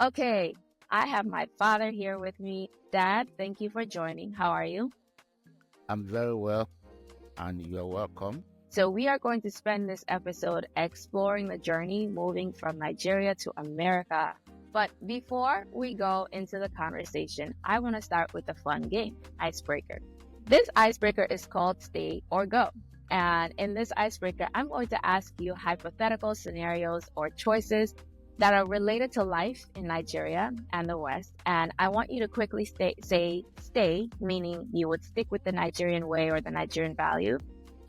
Okay, I have my father here with me. Dad, thank you for joining. How are you? I'm very well, and you're welcome. So, we are going to spend this episode exploring the journey moving from Nigeria to America. But before we go into the conversation, I want to start with a fun game, Icebreaker. This icebreaker is called Stay or Go. And in this icebreaker, I'm going to ask you hypothetical scenarios or choices that are related to life in Nigeria and the West. And I want you to quickly say stay, meaning you would stick with the Nigerian way or the Nigerian value,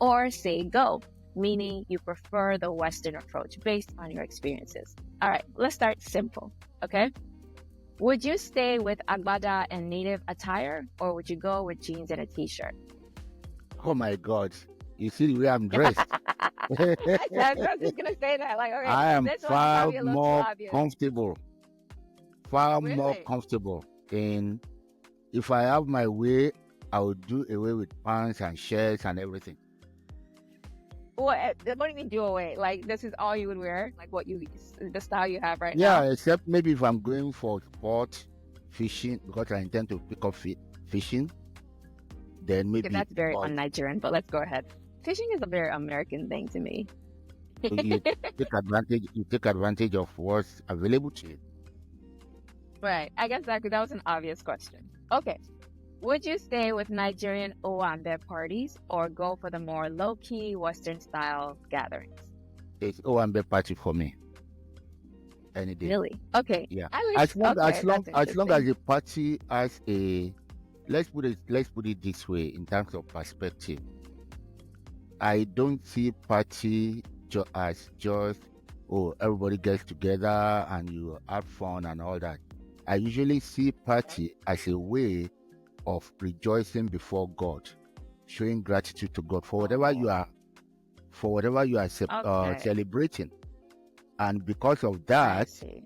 or say go, meaning you prefer the Western approach based on your experiences. All right, let's start simple, okay? Would you stay with Agbada and native attire, or would you go with jeans and a t-shirt? Oh my God, you see the way I'm dressed. I was just gonna say that. Like, okay, I am this one's far probably a little too more obvious. comfortable, far more Really? comfortable. And if I have my way, I would do away with pants and shirts and everything. What do you mean do away? Like, this is all you would wear? Like, the style you have right Yeah, now? except maybe if I'm going for sport, fishing, because I intend to pick up fishing, then Okay, maybe that's very but un-Nigerian, but let's go ahead. Fishing is a very American thing to me. you take advantage of what's available to you. Right. I guess that was an obvious question. Okay. Would you stay with Nigerian Owambe parties or go for the more low-key Western style gatherings? It's Owambe party for me any day. Really? Okay. Yeah. I As wish. long Okay, as long that's as long as interesting. the party has a let's put it this way in terms of perspective. I don't see party as just everybody gets together and you have fun and all that. I usually see party as a way of rejoicing before God, showing gratitude to God Oh, for whatever you are okay. celebrating. And because of I that, see.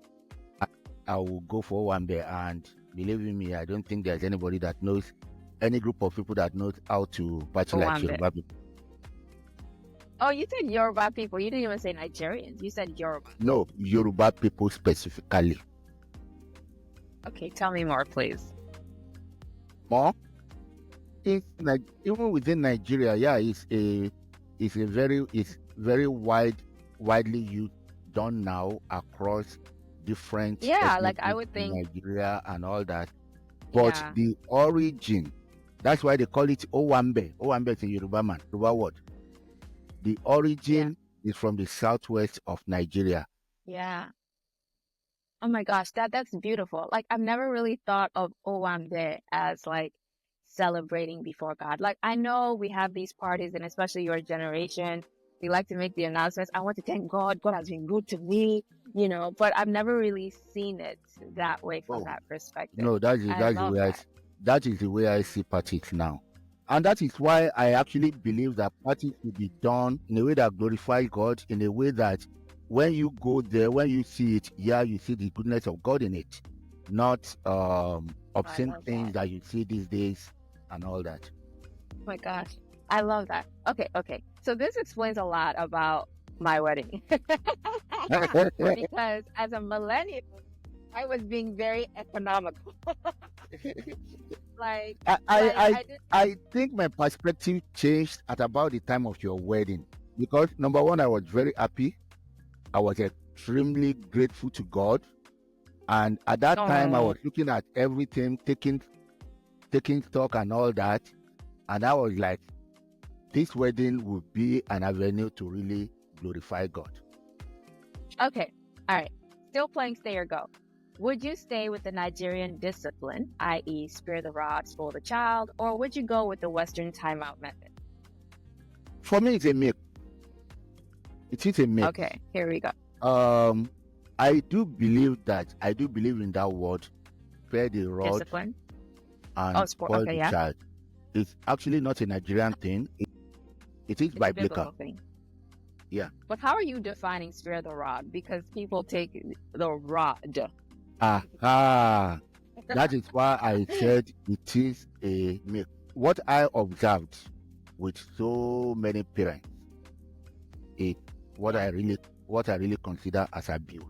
I will go for one day. And believe in me, I don't think there's anybody that knows any group of people that knows how to party like Owambe. Yoruba people. Oh, you said Yoruba people. You didn't even say Nigerians. You said Yoruba. No, Yoruba people specifically. Okay, tell me more, please. More, even within Nigeria, yeah, it's very widely used done now across different Yeah, ethnic like I groups would in think. Nigeria and all that. But Yeah, the origin, that's why they call it Owambe. Owambe is a Yoruba man, Yoruba word. The yeah, origin is from the southwest of Nigeria. yeah. Oh my gosh, that's beautiful. Like I've never really thought of Owambe as like celebrating before God. Like I know we have these parties, and especially your generation, we like to make the announcements. I want to thank God. God has been good to me, but I've never really seen it that way from Oh, that perspective. no, I love that. that is the way I see parties now. And that is why I actually believe that parties should be done in a way that glorifies God, in a way that when you go there, when you see it, yeah, you see the goodness of God in it, not I obscene love things that. that you see these days and all that. Oh my gosh. I love that. Okay, okay. So this explains a lot about my wedding. Because as a millennial, I was being very economical. Like, I, I, like I, I did. I think my perspective changed at about the time of your wedding because number one, I was very happy. I was extremely grateful to God. And at that time, I Oh was looking at everything, taking stock and all that. And I was like, this wedding would be an avenue to really glorify God. okay. All right. Still playing stay or go. Would you stay with the Nigerian discipline, i.e., spare the rod, spoil the child, or would you go with the Western timeout method? For me, it's a mix. It is a mix. Okay, here we go. Um, I do believe in that word, spare the rod Discipline. Oh, and sport. spoil Okay, the yeah. child. It's actually not a Nigerian thing. It is It's a biblical. biblical thing. Yeah. But how are you defining spare the rod? Because people take the rod. Aha. That is why I said it is a myth. What I observed with so many parents is what Yeah. I really what I really consider as abuse.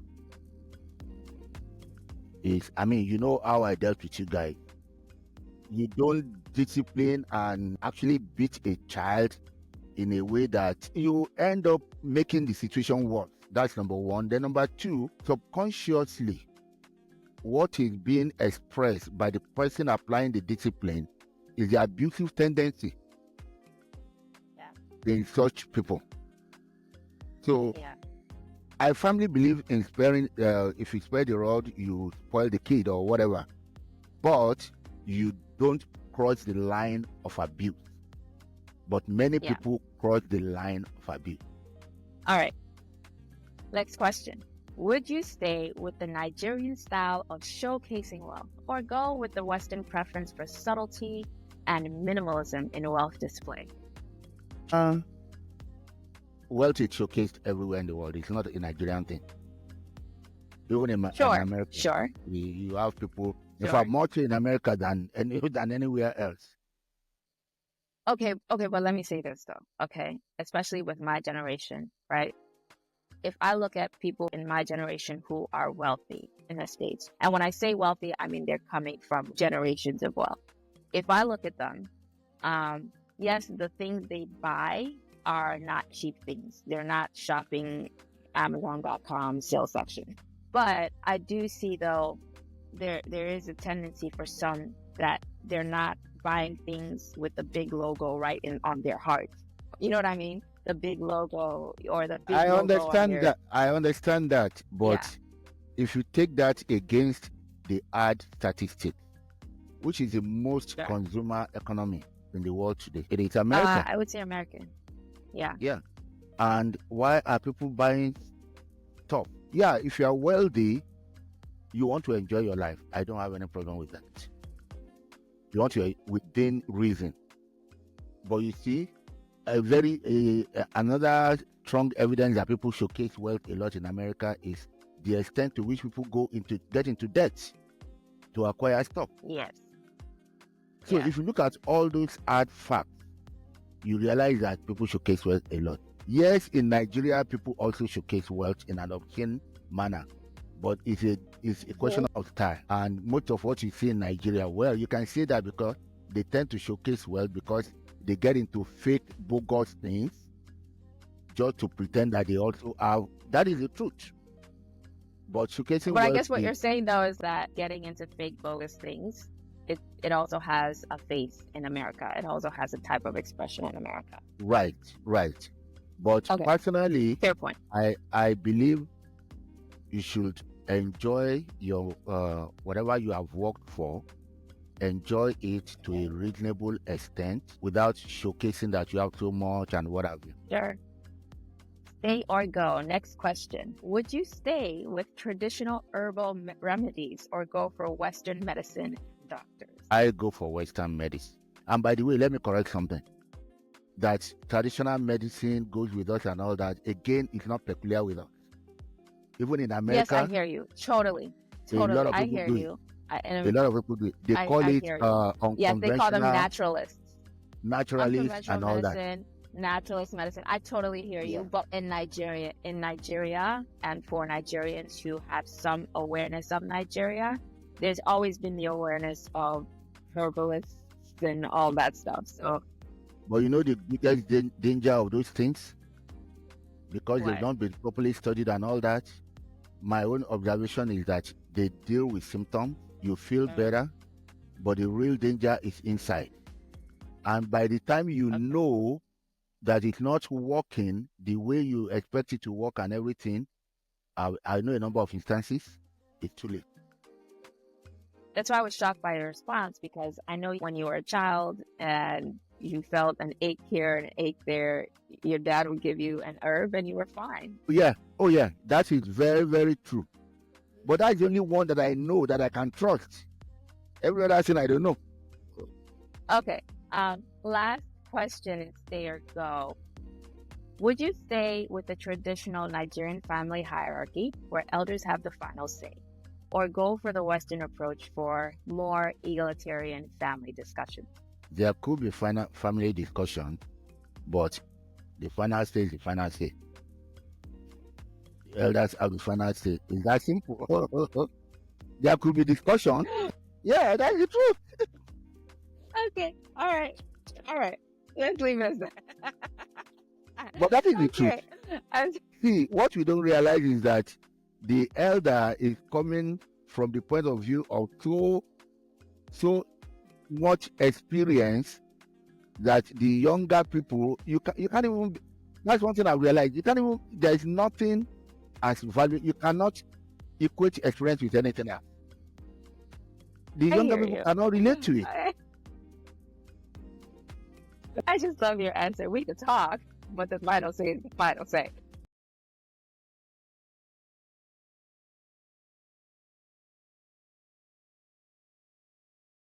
is, I mean, you know how I dealt with you guys. You don't discipline and actually beat a child in a way that you end up making the situation worse. That's number one. Then number two, subconsciously, what is being expressed by the person applying the discipline is the abusive tendency in such people. So I firmly believe in sparing, if you spare the rod, you spoil the kid or whatever. But you don't cross the line of abuse. But many people cross the line of abuse. All right. Next question. Would you stay with the Nigerian style of showcasing wealth or go with the Western preference for subtlety and minimalism in wealth display? Wealth is showcased everywhere in the world. It's not a Nigerian thing. Even in America, you have people, in fact, more in America than anywhere else. Okay, but let me say this though, okay? Especially with my generation, right? If I look at people in my generation who are wealthy in the States, and when I say wealthy, I mean they're coming from generations of wealth. If I look at them, yes, the things they buy are not cheap things. They're not shopping Amazon.com sales section. But I do see though, there is a tendency for some that they're not buying things with the big logo right on their hearts. You know what I mean? The big logo or the big logo. I understand that. But if you take that against the ad statistics, which is the most consumer economy in the world today, it is America. I would say American. Yeah. Yeah. And why are people buying top? Yeah, if you are wealthy, you want to enjoy your life. I don't have any problem with that. You want to within reason. But you see, another strong evidence that people showcase wealth a lot in America is the extent to which people get into debt to acquire stuff. Yes. So if you look at all those hard facts, you realize that people showcase wealth a lot. Yes, in Nigeria, people also showcase wealth in an obscene manner, but it's a question of style. And most of what you see in Nigeria, well, you can see that because they tend to showcase wealth because they get into fake, bogus things just to pretend that they also have. That is the truth. But showcasing wealth. But I guess what you're saying though is that getting into fake, bogus things, it also has a face in America. It also has a type of expression in America. Right. But personally, fair point. I believe you should enjoy your whatever you have worked for. Enjoy it to a reasonable extent without showcasing that you have so much and what have you. Sure. Stay or go. Next question. Would you stay with traditional herbal remedies or go for Western medicine doctors? I go for Western medicine. And by the way, let me correct something. That traditional medicine goes with us and all that, again, it's not peculiar with us. Even in America. Yes, I hear you. Totally. A lot of I people hear do you. A lot of people do it. They call it unconventional. Yes, they call them naturalists. Naturalists and all that. Naturalist medicine. I totally hear you. But in Nigeria, and for Nigerians who have some awareness of Nigeria, there's always been the awareness of herbalists and all that stuff. So, but you know the biggest danger of those things, because they've not been properly studied and all that. My own observation is that they deal with symptoms. You feel better, but the real danger is inside. And by the time you know that it's not working the way you expect it to work and everything, I know a number of instances, it's too late. That's why I was shocked by your response, because I know when you were a child and you felt an ache here and an ache there, your dad would give you an herb and you were fine. Yeah. Oh, yeah. That is very, very true. But that's the only one that I know that I can trust. Every other thing I don't know. Okay. Last question, stay or go. Would you stay with the traditional Nigerian family hierarchy where elders have the final say, or go for the Western approach for more egalitarian family discussion? There could be family discussion, but the final say is the final say. The elders have the final say. Is that simple? there could be discussion. Yeah, that's the truth. Okay. All right. Let's leave it as that. But that is the truth. I'm See, what we don't realize is that the elder is coming from the point of view of so much experience that the younger people, you can't even, that's one thing I realized, you can't even, there is nothing as value, you cannot equate experience with anything else. The younger hear people you. cannot relate to it. I just love your answer. We could talk, but the final say is the final say.